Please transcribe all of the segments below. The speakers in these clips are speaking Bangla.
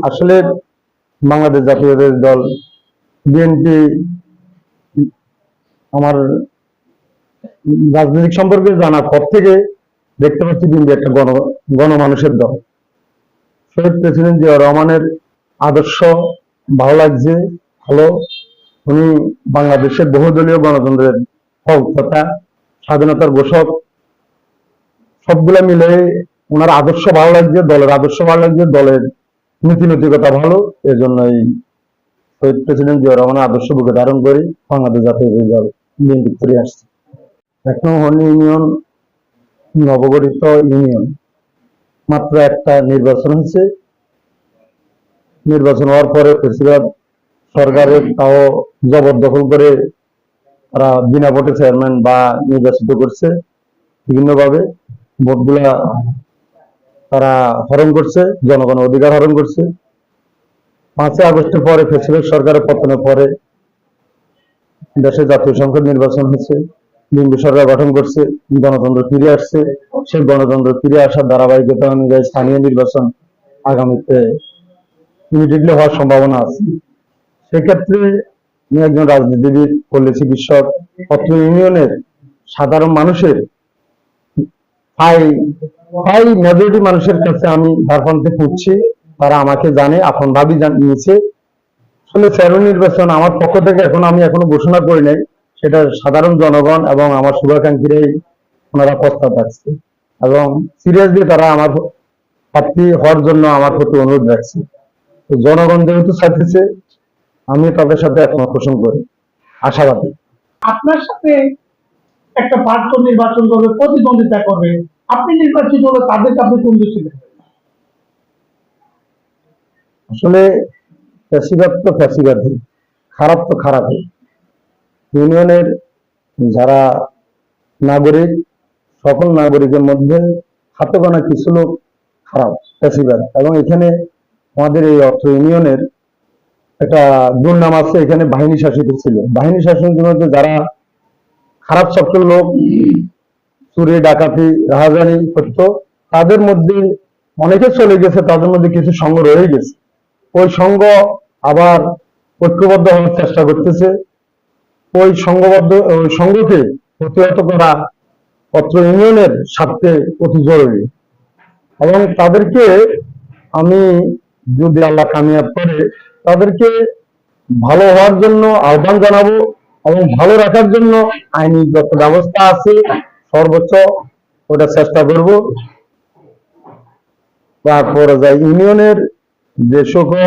আসলে বাংলাদেশ জাতীয়তাবাদী দল বিএনপি আমার রাজনৈতিক সম্পর্কে জানার পর থেকে দেখতে পাচ্ছি বিএনপি একটা গণমানুষের দল। শহীদ প্রেসিডেন্ট জিয়া রহমানের আদর্শ ভালো লাগছে। ভালো, উনি বাংলাদেশের বহুদলীয় গণতন্ত্রের প্রবক্তা, স্বাধীনতার ঘোষক, সবগুলা মিলে ওনার আদর্শ ভালো লাগছে, দলের আদর্শ ভালো লাগছে, দলের নীতি নৈতিকতা ভালো। এজন্যই শহীদ প্রেসিডেন্ট জিয়া রহমানের আদর্শ বুকে ধারণ করি বাংলাদেশ জাতীয়তাবাদী দল বিএনপি করে আসছে। ১ নং হর্নি ইউনিয়ন নবগঠিত ইউনিয়ন, মাত্র একটা নির্বাচন হয়েছে। নির্বাচন হওয়ার পরে প্রেসিডেন্ট সরকারের তাও জবরদখল করে তারা বিনা ভোটে চেয়ারম্যান বা নির্বাচিত করছে। বিভিন্নভাবে ভোটগুলা তারা হরণ করছে, জনগণের অধিকার হরণ করছে। 5ই আগস্টের পরে প্রেসিডেন্ট সরকারের পতনের পরে দেশে জাতীয় সংসদ নির্বাচন হয়েছে, বিএনপি সরকার গঠন করছে, গণতন্ত্র ফিরে আসছে। সেই গণতন্ত্র ফিরে আসার ধারাবাহিকতা অনুযায়ী স্থানীয় নির্বাচন আগামীতে ইমিডিয়েটলি হওয়ার সম্ভাবনা আছে। সেক্ষেত্রে আমি একজন রাজনীতিবিদ, পল্লী চিকিৎসক, অত্র ইউনিয়নের সাধারণ মানুষের মেজরিটি মানুষের কাছে আমি দ্বারপ্রান্তে পৌঁছি। তারা আমাকে জানে, আপন ভাবি নিয়েছে। আসলে চেয়ারম্যান নির্বাচন আমার পক্ষ থেকে এখনো ঘোষণা করি নাই, সেটা সাধারণ জনগণ এবং আমার শুভাকাঙ্ক্ষীরাই ওনারা প্রস্তাব রাখছে এবং সিরিয়াসলি তারা আমার প্রার্থী হওয়ার জন্য আমার প্রতি অনুরোধ রাখছে। তো জনগণ যেহেতু চাইতেছে, আমি তাদের সাথে একমত পোষণ করি, আশাবাদী। আপনার সাথে একটা প্রার্থী নির্বাচন করবে, প্রতিদ্বন্দ্বিতা করবে, আপনি নির্বাচিত হলে তাদেরকে আপনি কোন দেশে দেবেন? আসলে ফ্যাসিবাদ তো ফ্যাসিবাদই, খারাপ তো খারাপই। ইউনিয়নের যারা নাগরিক, সকল নাগরিকের মধ্যে হাতে গোনা কিছু লোক খারাপ, ফ্যাসিবাদ। এবং এখানে আমাদের এই অত্র ইউনিয়নের একটা দুর্নাম আছে, এখানে বাহিনী শাসিত ছিল। বাহিনী শাসনের মধ্যে যারা খারাপ সকল লোক চুরি ডাকাতি রাহাজানি করতো, তাদের মধ্যে অনেকে চলে গেছে, তাদের মধ্যে কিছু সঙ্গ রয়ে গেছে। ওই সঙ্গ আবার ঐক্যবদ্ধ হওয়ার চেষ্টা করতেছে। ওই সঙ্গকে প্রতিহত করা অত্র ইউনিয়নের স্বার্থে অতি জরুরি এবং তাদেরকে আমি, যদি আল্লাহ কামিয়াব করে, তাদেরকে ভালো হওয়ার জন্য আহ্বান জানাবো এবং ভালো রাখার জন্য আইনি যত ব্যবস্থা আছে সর্বোচ্চ ওটা চেষ্টা করব। তারপরে যাই ইউনিয়নের যে সকল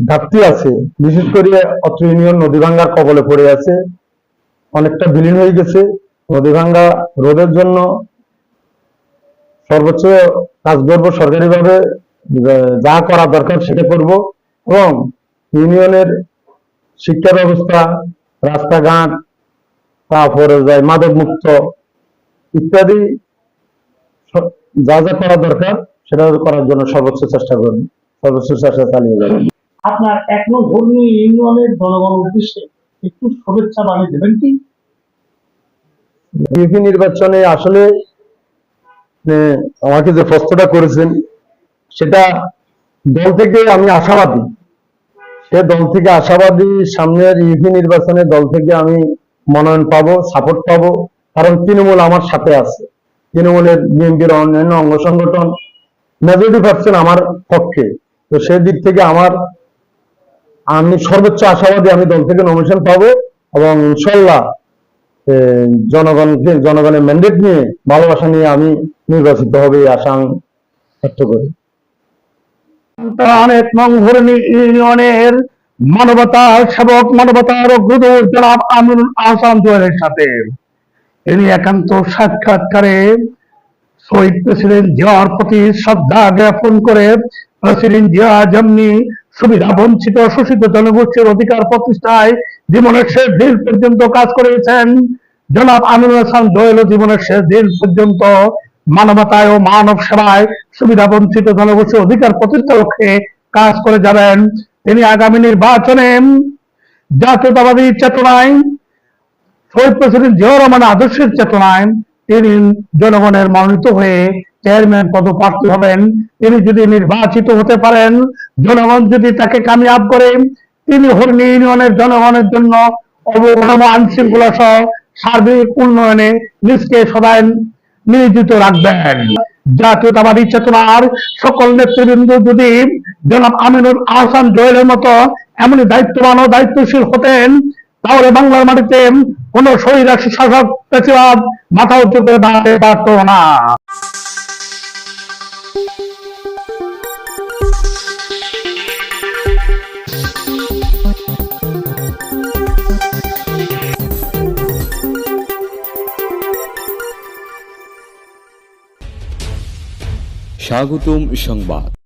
ঘাটতি আছে, বিশেষ করে অত্র ইউনিয়ন নদী ভাঙ্গার কবলে পড়ে আছে, অনেকটা বিলীন হয়ে গেছে। নদী ভাঙ্গা রোধের জন্য সর্বোচ্চ কাজ করবো, সরকারিভাবে যা করা দরকার সেটা করব এবং ইউনিয়নের শিক্ষা ব্যবস্থা, রাস্তাঘাট, তারপরে যায় মাদক মুক্ত ইত্যাদি যা যা করা দরকার সেটা করার জন্য সর্বোচ্চ চেষ্টা করবেন, সর্বোচ্চ চেষ্টা চালিয়ে যাবেন। আপনার ১ নং হর্নি ইউনিয়নের জনগণের উদ্দেশ্যে একটু শুভেচ্ছা বাণী দেবেন কি? ইউপি নির্বাচনে আসলে আমাকে যে প্রশ্নটা করেছেন, সেটা দল থেকে আমি আশাবাদী। সে দল থেকে আশাবাদী, সামনের ইউপি নির্বাচনে দল থেকে আমি মনোনয়ন পাবো, সাপোর্ট পাবো। কারণ তৃণমূল আমার সাথে আছে, তৃণমূলের বিএনপির অন্যান্য অঙ্গ সংগঠন মেজরিটি % আমার পক্ষে। তো সেই দিক থেকে আমি সর্বোচ্চ আশাবাদী, আমি দল থেকে নমিনেশন পাবো এবং ইনশাল্লাহ জনগণের ম্যান্ডেট নিয়ে, ভালোবাসা নিয়ে আমি নির্বাচিত হবে এই আশা আমি ব্যক্ত করি। ১ নং হর্নি ইউনিয়নের মানবতার সেবক, মানবতার অগ্রদূত জনাব আমিনুল আহসান জুয়েলের সাথে তিনি একান্ত সাক্ষাৎকারে শহীদ প্রেসিডেন্ট জিয়ার প্রতি শ্রদ্ধা জ্ঞাপন করে প্রেসিডেন্ট জিয়া যেমনি সুবিধা বঞ্চিত শোষিত জনগোষ্ঠীর অধিকার প্রতিষ্ঠায় জীবনের শেষ দিন পর্যন্ত কাজ করেছেন, জনাব আমিনুল আহসান জুয়েল জীবনের শেষ দিন পর্যন্ত মানবতায় ও মানব সেবায় সুবিধা বঞ্চিত জনগোষ্ঠীর অধিকার প্রতিষ্ঠার লক্ষ্যে কাজ করে যাবেন। তিনি আগামী নির্বাচনে জাতীয়তাবাদী চেতনায়, শহীদ প্রেসিডেন্ট জিয়া রহমানের আদর্শের চেতনায় তিনি জনগণের মনোনীত হয়ে চেয়ারম্যান পদপ্রার্থী হবেন। তিনি যদি নির্বাচিত হতে পারেন, জনগণ যদি তাকে কামিয়াব করে, তিনি হরিণী ইউনিয়নের জনগণের জন্য অবকাঠামো আইন শৃঙ্খলা সহ সার্বিক উন্নয়নে নিজকে সদায় নিয়োজিত রাখবেন। জাতীয়তাবাদী চেতনার সকল নেতৃবৃন্দ যদি জনাব আমিনুল আহসান জয়েলের মতো এমনই দায়িত্ববান ও দায়িত্বশীল হতেন, তাহলে বাংলার মাটিতে কোন স্বৈরাচ্য শাসক ফ্যাসিবাদ মাথা উঁচু করে দাঁড়াতে পারত না। স্বাগতম সংবাদ।